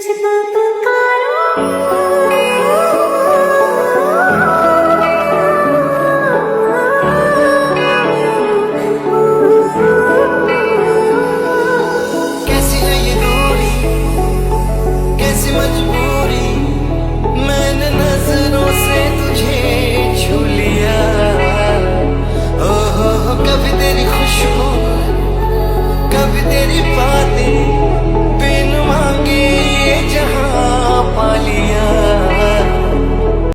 तुझको पुकारो। कैसी है ये दूरी, कैसी मजबूरी, मैंने नजरों से तुझे छू लिया। हो कभी तेरी खुशबू, कभी तेरी बातें, बिन मांगे ये